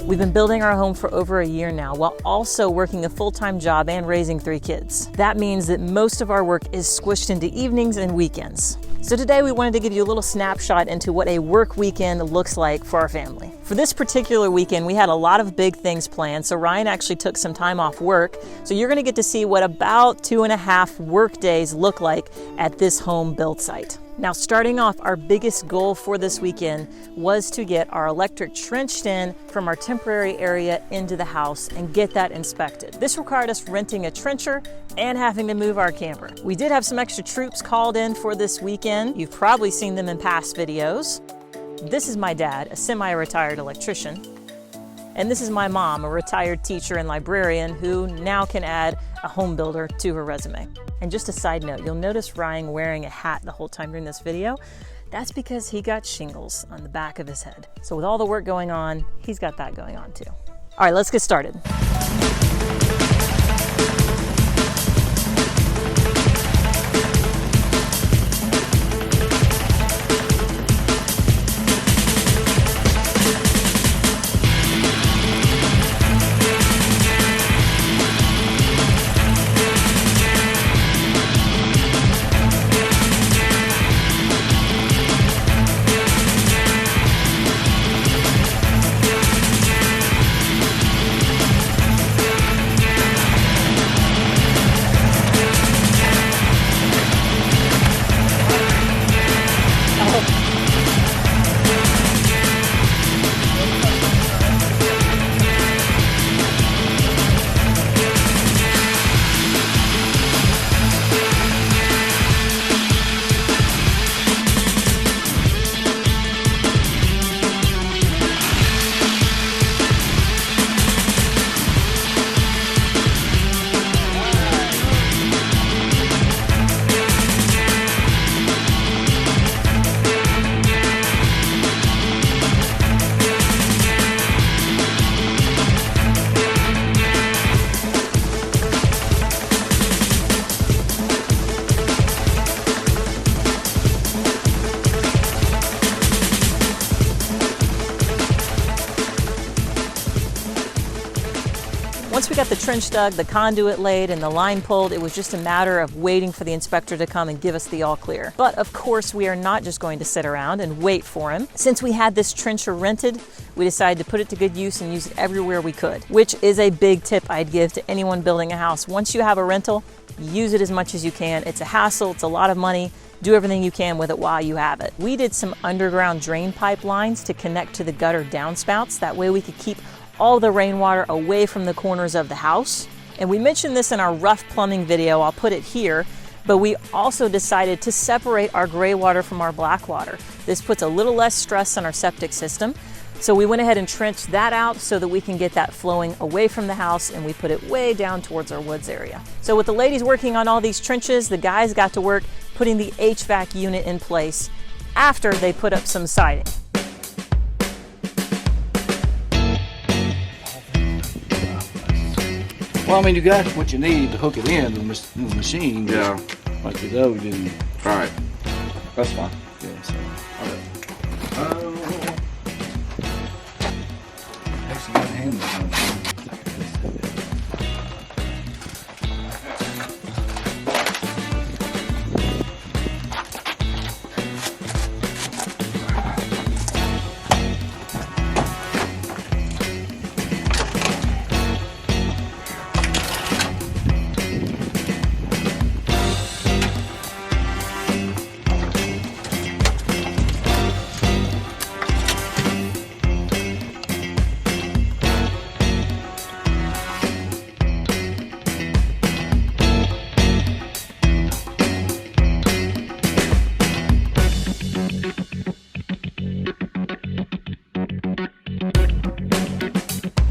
We've been building our home for over a year now, while also working a full-time job and raising 3 kids. That means that most of our work is squished into evenings and weekends. So today we wanted to give you a little snapshot into what a work weekend looks like for our family. For this particular weekend, we had a lot of big things planned, so Ryan actually took some time off work. So you're gonna get to see what about 2.5 work days look like at this home build site. Now, starting off, our biggest goal for this weekend was to get our electric trenched in from our temporary area into the house and get that inspected. This required us renting a trencher and having to move our camper. We did have some extra troops called in for this weekend. You've probably seen them in past videos. This is my dad, a semi-retired electrician. And this is my mom, a retired teacher and librarian who now can add a home builder to her resume. And just a side note, you'll notice Ryan wearing a hat the whole time during this video. That's because he got shingles on the back of his head. So with all the work going on, he's got that going on too. All right, let's get started. Once we got the trench dug, the conduit laid, and the line pulled, it was just a matter of waiting for the inspector to come and give us the all clear. But of course, we are not just going to sit around and wait for him. Since we had this trencher rented, we decided to put it to good use and use it everywhere we could, which is a big tip I'd give to anyone building a house. Once you have a rental, use it as much as you can. It's a hassle, it's a lot of money. Do everything you can with it while you have it. We did some underground drain pipelines to connect to the gutter downspouts. That way we could keep all the rainwater away from the corners of the house. And we mentioned this in our rough plumbing video, I'll put it here, but we also decided to separate our gray water from our black water. This puts a little less stress on our septic system. So we went ahead and trenched that out so that we can get that flowing away from the house, and we put it way down towards our woods area. So with the ladies working on all these trenches, the guys got to work putting the HVAC unit in place after they put up some siding. Well, I mean, you got what you need to hook it in the machine. Yeah. Like the dough didn't. All right. That's fine. Yeah, so. All right. Actually, my hand is on it.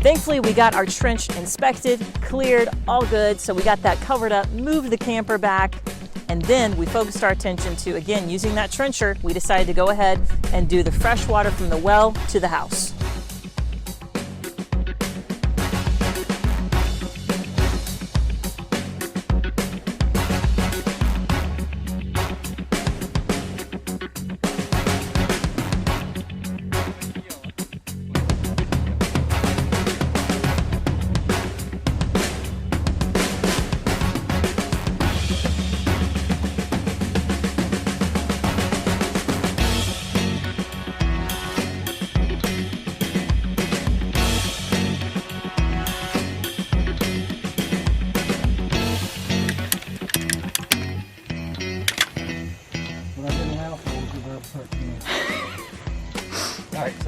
Thankfully, we got our trench inspected, cleared, all good. So we got that covered up, moved the camper back, and then we focused our attention to, again, using that trencher. We decided to go ahead and do the fresh water from the well to the house.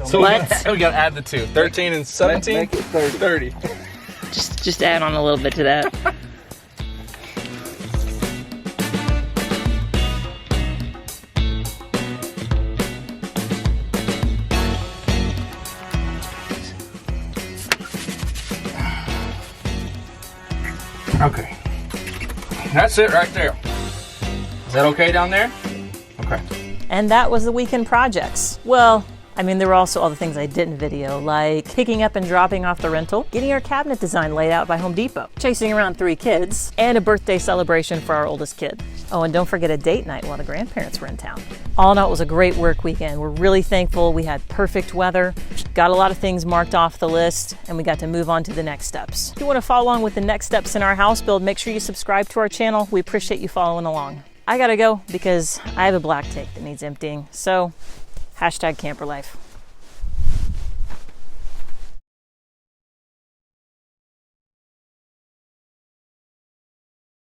So we gotta add the 2. 13 and 17? Make it 30. Just add on a little bit to that. Okay. That's it right there. Is that okay down there? Okay. And that was the weekend projects. Well, I mean, there were also all the things I didn't video, like picking up and dropping off the rental, getting our cabinet design laid out by Home Depot, chasing around 3 kids, and a birthday celebration for our oldest kid. Oh, and don't forget a date night while the grandparents were in town. All in all, it was a great work weekend. We're really thankful we had perfect weather, got a lot of things marked off the list, and we got to move on to the next steps. If you want to follow along with the next steps in our house build, make sure you subscribe to our channel. We appreciate you following along. I gotta go because I have a black tank that needs emptying, so #camperlife.